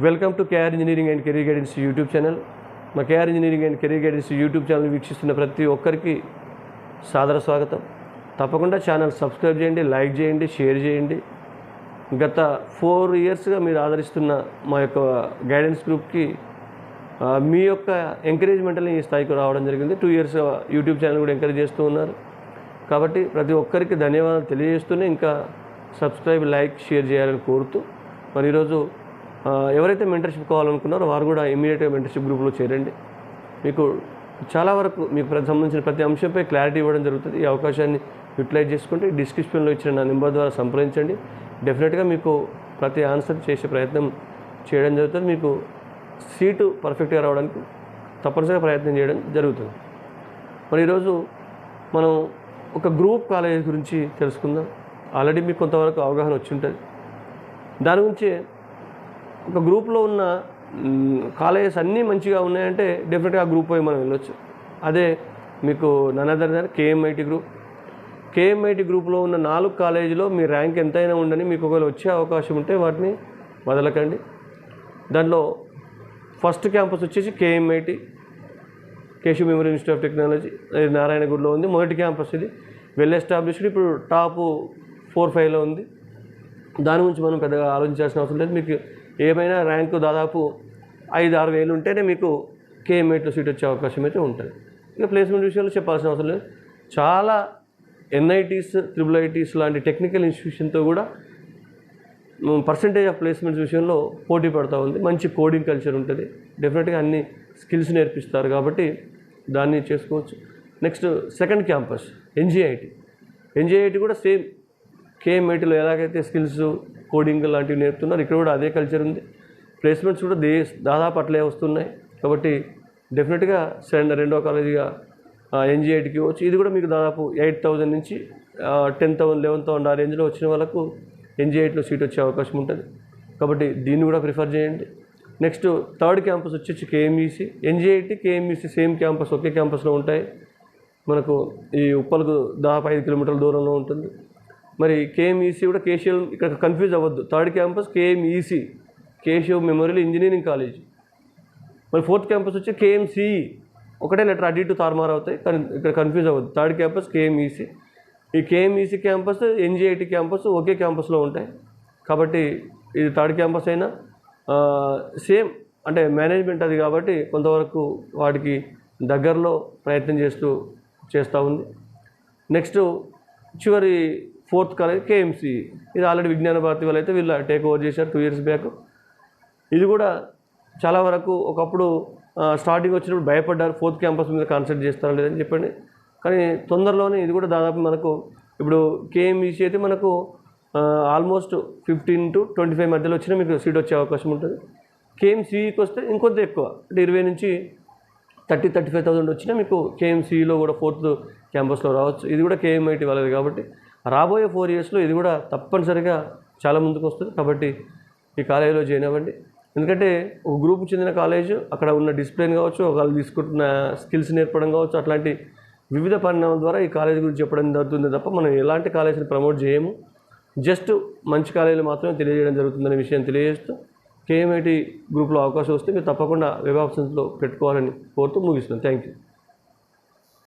Welcome to KR engineering and career guidance YouTube channel. మా KR engineering and career guidance YouTube channel వీక్షిస్తున్న ప్రతి ఒక్కరికి సాదర స్వాగతం. తప్పకుండా ఛానల్ సబ్స్క్రైబ్ చేయండి, లైక్ చేయండి, షేర్ చేయండి. గత 4 ఇయర్స్గా మీరు ఆదరిస్తున్న మా యొక్క గైడెన్స్ గ్రూప్కి మీ యొక్క ఎంకరేజ్మెంట్ని ఈ స్థాయికి రావడం జరిగింది. 2 ఇయర్స్ యూట్యూబ్ ఛానల్ కూడా ఎంకరేజ్ చేస్తూ ఉన్నారు. కాబట్టి ప్రతి ఒక్కరికి ధన్యవాదాలు తెలియజేస్తూనే ఇంకా సబ్స్క్రైబ్, లైక్, షేర్ చేయాలని కోరుతూ మరి ఈరోజు ఎవరైతే మెంటర్షిప్ కావాలనుకున్నారో వారు కూడా ఇమీడియట్గా మెంటర్షిప్ గ్రూప్లో చేరండి. మీకు చాలా వరకు మీకు సంబంధించిన ప్రతి అంశంపై క్లారిటీ ఇవ్వడం జరుగుతుంది. ఈ అవకాశాన్ని యూటిలైజ్ చేసుకుంటే డిస్క్రిప్షన్లో ఇచ్చిన నా నెంబర్ ద్వారా సంప్రదించండి. డెఫినెట్గా మీకు ప్రతి ఆన్సర్ చేసే ప్రయత్నం చేయడం జరుగుతుంది. మీకు సీటు పర్ఫెక్ట్గా రావడానికి తప్పనిసరిగా ప్రయత్నం చేయడం జరుగుతుంది. మరి ఈరోజు మనం ఒక గ్రూప్ కాలేజ్ గురించి తెలుసుకుందాం. ఆల్రెడీ మీకు కొంతవరకు అవగాహన వచ్చి ఉంటుంది. దాని గురించి ఒక గ్రూప్లో ఉన్న కాలేజెస్ అన్నీ మంచిగా ఉన్నాయంటే డెఫినెట్గా ఆ గ్రూప్ పోయి మనం వెళ్ళొచ్చు. అదే మీకు నన్నదర్ కేఎంఐటి గ్రూప్. కేఎంఐటి గ్రూప్లో ఉన్న 4 కాలేజీలో మీ ర్యాంక్ ఎంతైనా ఉండని మీకు ఒకవేళ వచ్చే అవకాశం ఉంటే వాటిని వదలకండి. దాంట్లో ఫస్ట్ క్యాంపస్ వచ్చేసి KMIT, Keshav memorial institute of technology, నారాయణగూడలో ఉంది. మొదటి క్యాంపస్ ఇది, వెల్ ఎస్టాబ్లిష్డ్, ఇప్పుడు టాప్ 4-5లో ఉంది. దాని గురించి మనం పెద్దగా ఆలోచించాల్సిన అవసరం లేదు. మీకు ఏమైనా ర్యాంకు దాదాపు 5-6 వేలు ఉంటేనే మీకు కేఎంఐటీలో సీట్ వచ్చే అవకాశం అయితే ఉంటుంది. ఇక ప్లేస్మెంట్ విషయంలో చెప్పాల్సిన అవసరం లేదు. చాలా ఎన్ఐటీస్, ట్రిపుల్ ఐటీస్ లాంటి టెక్నికల్ ఇన్స్టిట్యూషన్తో కూడా పర్సంటేజ్ ఆఫ్ ప్లేస్మెంట్స్ విషయంలో పోటీ పడుతూ ఉంది. మంచి కోడింగ్ కల్చర్ ఉంటుంది. డెఫినెట్గా అన్ని స్కిల్స్ నేర్పిస్తారు కాబట్టి దాన్ని చేసుకోవచ్చు. Next second campus NGIT. NGIT కూడా సేమ్ కేఎంఐటీలో ఎలాగైతే స్కిల్స్, కోడింగ్ లాంటివి నేర్పుతున్నారు, ఇక్కడ కూడా అదే కల్చర్ ఉంది. ప్లేస్మెంట్స్ కూడా దాదాపు అట్లే వస్తున్నాయి. కాబట్టి డెఫినెట్గా రెండో కాలేజీగా ఎన్జీఐటికి వచ్చి ఇది కూడా మీకు దాదాపు 8,000 నుంచి 10,000, 11,000 ఆ రేంజ్లో వచ్చిన వాళ్ళకు ఎన్జీఐటిలో సీట్ వచ్చే అవకాశం ఉంటుంది. కాబట్టి దీన్ని కూడా ప్రిఫర్ చేయండి. నెక్స్ట్ థర్డ్ క్యాంపస్ వచ్చేసి కేఎంఈసి. ఎన్జీఐటి, కేఎంఈసి సేమ్ క్యాంపస్, ఒకే క్యాంపస్లో ఉంటాయి. మనకు ఈ ఉప్పలకు దాదాపు 5 కిలోమీటర్ల దూరంలో ఉంటుంది. మరి కేఎంఈసి కూడా కేశవ్, ఇక్కడ కన్ఫ్యూజ్ అవ్వద్దు. Third campus KMEC, Keshav memorial engineering college. మరి ఫోర్త్ క్యాంపస్ వచ్చి కేఎంసిఈ, ఒకటే లెటర్ అటు ఇటు తారుమారు అవుతాయి, కానీ ఇక్కడ కన్ఫ్యూజ్ అవ్వద్దు. Third campus KMEC. ఈ కేఎంఈసి క్యాంపస్, ఎన్జీఐటి క్యాంపస్ ఒకే క్యాంపస్లో ఉంటాయి. కాబట్టి ఇది థర్డ్ క్యాంపస్ అయినా సేమ్, అంటే మేనేజ్మెంట్ అది కాబట్టి కొంతవరకు వాటికి దగ్గరలో ప్రయత్నం చేస్తూ ఉంది. నెక్స్ట్ చివరి ఫోర్త్ కాలేజ్ కేఎంసి. ఇది ఆల్రెడీ విజ్ఞాన భారతి వాళ్ళు అయితే వీళ్ళు టేక్ ఓవర్ చేశారు 2 ఇయర్స్ బ్యాక్. ఇది కూడా చాలా వరకు ఒకప్పుడు స్టార్టింగ్ వచ్చినప్పుడు భయపడ్డారు, ఫోర్త్ క్యాంపస్ మీద కాన్సన్ట్రేట్ చేస్తారా లేదని చెప్పండి. కానీ తొందరలోనే ఇది కూడా దాదాపు మనకు ఇప్పుడు కేఎంఈసి అయితే మనకు ఆల్మోస్ట్ 15 to 25 మధ్యలో వచ్చినా మీకు సీట్ వచ్చే అవకాశం ఉంటుంది. కేఎంసిఈకి వస్తే ఇంకొంత ఎక్కువ, అంటే 20 నుంచి 30-35,000 వచ్చినా మీకు కేఎంసిఈలో కూడా ఫోర్త్ క్యాంపస్లో రావచ్చు. ఇది కూడా కేఎంఐటి వాళ్ళది కాబట్టి రాబోయే 4 ఇయర్స్లో ఇది కూడా తప్పనిసరిగా చాలా ముందుకు వస్తుంది. కాబట్టి ఈ కాలేజీలో జాయిన్ అవ్వండి. ఎందుకంటే ఒక గ్రూప్కి చెందిన కాలేజ్, అక్కడ ఉన్న డిసిప్లిన్ కావచ్చు, వాళ్ళు తీసుకుంటున్న స్కిల్స్ నేర్పడం కావచ్చు, అట్లాంటి వివిధ పరిణామాల ద్వారా ఈ కాలేజ్ గురించి చెప్పడం జరుగుతుంది తప్ప మనం ఎలాంటి కాలేజీని ప్రమోట్ చేయము. జస్ట్ మంచి కాలేజీలు మాత్రమే తెలియజేయడం జరుగుతుందనే విషయం తెలియజేస్తూ కేఎంఐటి గ్రూప్లో అవకాశం వస్తే మీరు తప్పకుండా వెబ్ ఆప్షన్స్లో పెట్టుకోవాలని కోరుతూ ముగిస్తున్నాను. Thank you.